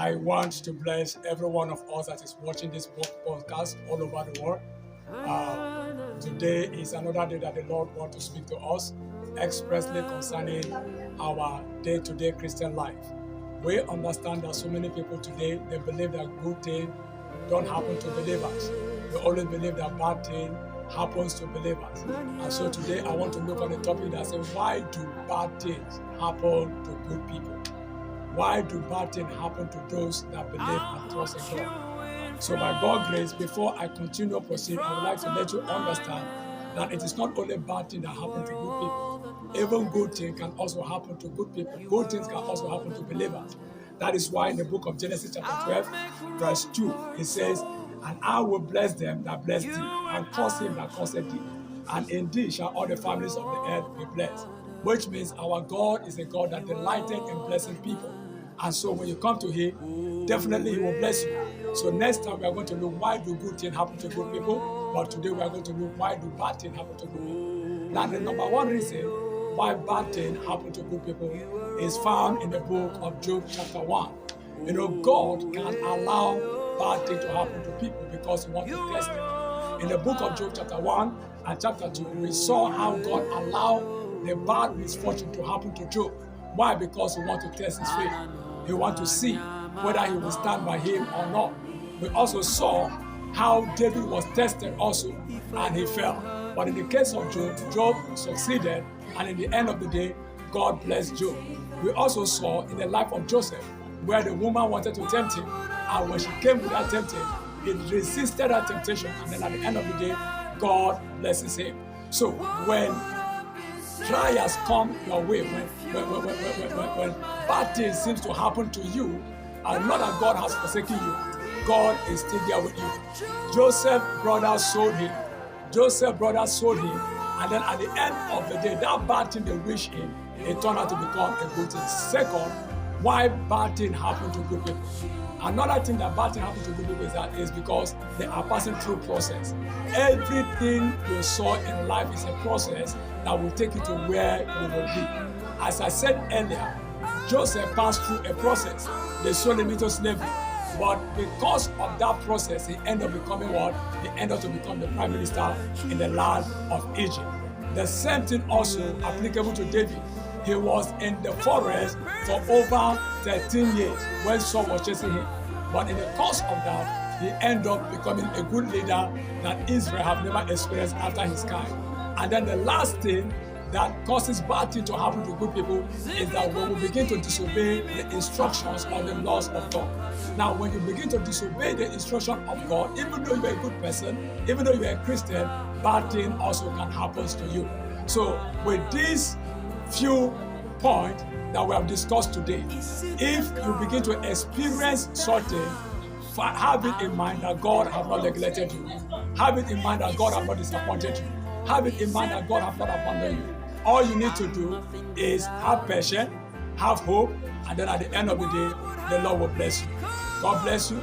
I want to bless every one of us that is watching this podcast all over the world. Today is another day that the Lord wants to speak to us expressly concerning our day-to-day Christian life. We understand that so many people today, they believe that good things don't happen to believers. They always believe that bad thing happens to believers. And so today I want to look at the topic that says, why do bad things happen to good people? Why do bad things happen to those that believe and trust in God? So by God's grace, before I continue to proceed, I would like to let you understand that it is not only bad things that happen to good people. Even good things can also happen to good people. Good things can also happen to believers. That is why in the book of Genesis chapter 12, verse 2, it says, "And I will bless them that bless thee, and curse him that curseth thee. And in thee shall all the families of the earth be blessed." Which means our God is a God that delighted in blessing people. And so when you come to him, definitely he will bless you. So next time we are going to look why do good things happen to good people, but today we are going to look why do bad things happen to good people. Now the number one reason why bad things happen to good people is found in the book of Job chapter 1. You know, God can allow bad things to happen to people because he wants to test them. In the book of Job chapter 1 and chapter 2, we saw how God allowed the bad misfortune to happen to Job. Why? Because he wants to test his faith. He wants to see whether he will stand by him or not. We also saw how David was tested also, and he fell. But in the case of Job, Job succeeded, and in the end of the day, God blessed Job. We also saw in the life of Joseph, where the woman wanted to tempt him, and when she came with that temptation, he resisted that temptation, and then at the end of the day, God blesses him. So when trials come your way, when bad things seems to happen to you, and not that God has forsaken you, God is still there with you. Joseph's brothers sold him. And then at the end of the day, that bad thing they wish him, it turned out to become a good thing. Second, why bad things happen to good people? Another thing that bad things happen to good people is because they are passing through process. Everything you saw in life is a process that will take you to where you will be. As I said earlier, Joseph passed through a process. They sold him into slavery. But because of that process, he ended up becoming what? He ended up to become the prime minister in the land of Egypt. The same thing also applicable to David. He was in the forest for over 13 years when Saul was chasing him. But in the course of that, he ended up becoming a good leader that Israel have never experienced after his kind. And then the last thing that causes bad things to happen to good people is that when we begin to disobey the instructions or the laws of God. Now, when you begin to disobey the instruction of God, even though you're a good person, even though you're a Christian, bad things also can happen to you. So with these few points that we have discussed today, if you begin to experience something, have it in mind that God has not neglected you. Have it in mind that God has not disappointed you. Have it in mind that God has not abandoned you. All you need to do is have patience, have hope, and then at the end of the day, the Lord will bless you. God bless you.